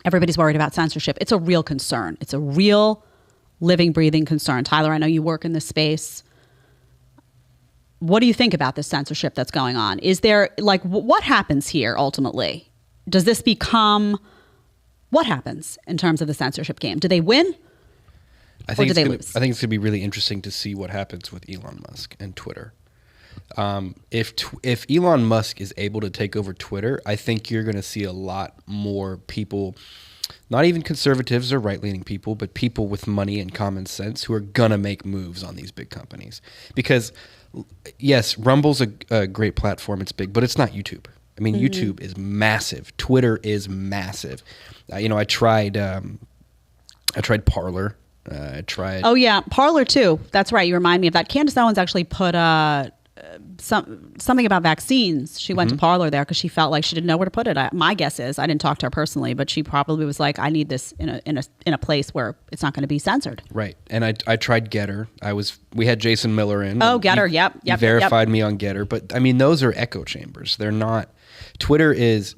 Everybody's worried about censorship. It's a real concern. It's a real living, breathing concern. Tyler, I know you work in this space. What do you think about this censorship that's going on? Is there, like, what happens here ultimately? Does this become, what happens in terms of the censorship game? Do they win? Or do they lose? I think it's going to be really interesting to see what happens with Elon Musk and Twitter. If Elon Musk is able to take over Twitter, I think you're going to see a lot more people, not even conservatives or right-leaning people, but people with money and common sense who are going to make moves on these big companies. Because, yes, Rumble's a great platform. It's big, but it's not YouTube. I mean, YouTube is massive. Twitter is massive. I tried Parler. Oh, yeah. Parler, too. That's right. You remind me of that. Candace Owens actually put something about vaccines. She went to Parler there because she felt like she didn't know where to put it. My guess is, I didn't talk to her personally, but she probably was like, I need this in a place where it's not going to be censored. Right. And I tried Getter. We had Jason Miller in. Oh, Getter. Yep. He verified me on Getter. But I mean, those are echo chambers. They're not. Twitter is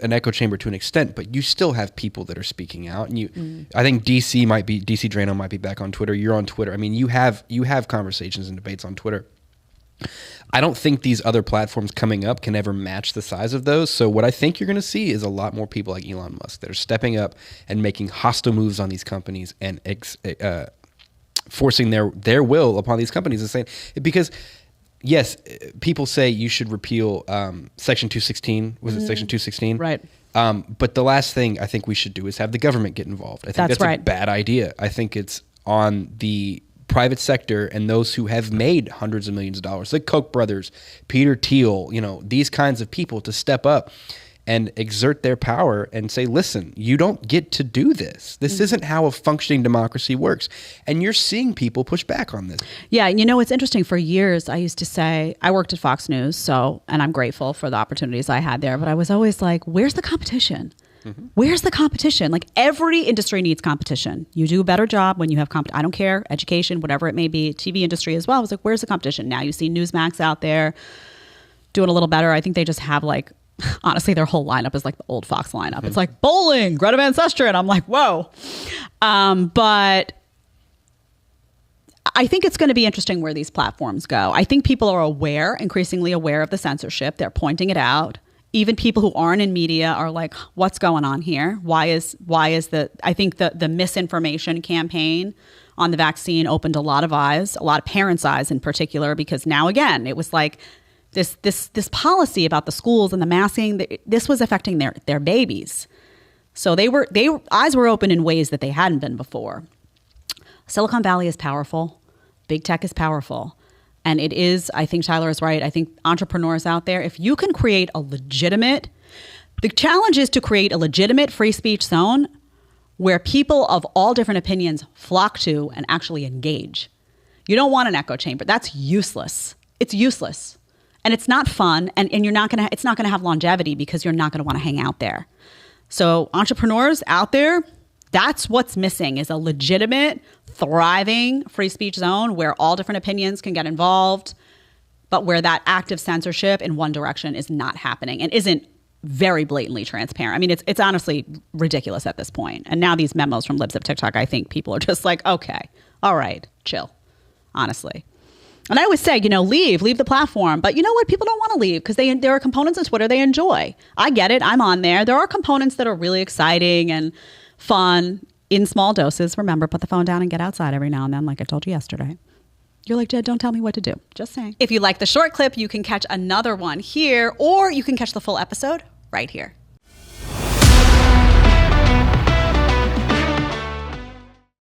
an echo chamber to an extent, but you still have people that are speaking out. And I think DC Drano might be back on Twitter. You're on Twitter. I mean, you have conversations and debates on Twitter. I don't think these other platforms coming up can ever match the size of those. So what I think you're going to see is a lot more people like Elon Musk that are stepping up and making hostile moves on these companies and forcing their will upon these companies and saying, because yes, people say you should repeal Section 216. Was it Section 216? Right. But the last thing I think we should do is have the government get involved. I think that's right. a bad idea. I think it's on the private sector and those who have made hundreds of millions of dollars, like Koch brothers, Peter Thiel, these kinds of people to step up and exert their power and say, listen, you don't get to do this. This isn't how a functioning democracy works. And you're seeing people push back on this. Yeah. It's interesting. For years, I used to say, I worked at Fox News, and I'm grateful for the opportunities I had there, but I was always like, where's the competition? Where's the competition? Like, every industry needs competition. You do a better job when you have I don't care, education, whatever it may be, TV industry as well. I was like, where's the competition? Now you see Newsmax out there doing a little better. I think they just have honestly, their whole lineup is like the old Fox lineup. It's like bowling, Greta Van Susteren. I'm like, whoa. But I think it's going to be interesting where these platforms go. I think people are increasingly aware of the censorship. They're pointing it out. Even people who aren't in media are like, what's going on here? Why is I think the misinformation campaign on the vaccine opened a lot of eyes, a lot of parents' eyes in particular, because now again, it was like this policy about the schools and the masking, this was affecting their babies. So they eyes were open in ways that they hadn't been before. Silicon Valley is powerful. Big tech is powerful. And it is, I think Tyler is right. I think entrepreneurs out there, if you can create the challenge is to create a legitimate free speech zone where people of all different opinions flock to and actually engage. You don't want an echo chamber. That's useless. It's useless. And it's not fun. And it's not going to have longevity because you're not going to want to hang out there. So entrepreneurs out there, that's what's missing, is a legitimate, thriving free speech zone where all different opinions can get involved, but where that active censorship in one direction is not happening and isn't very blatantly transparent. I mean, it's honestly ridiculous at this point. And now these memos from Libs of TikTok, I think people are just like, okay, all right, chill, honestly. And I always say, leave the platform. But you know what? People don't want to leave because there are components of Twitter they enjoy. I get it. I'm on there. There are components that are really exciting and fun in small doses. Remember, put the phone down and get outside every now and then, like I told you yesterday. You're like, Jed, don't tell me what to do. Just saying. If you like the short clip, you can catch another one here, or you can catch the full episode right here.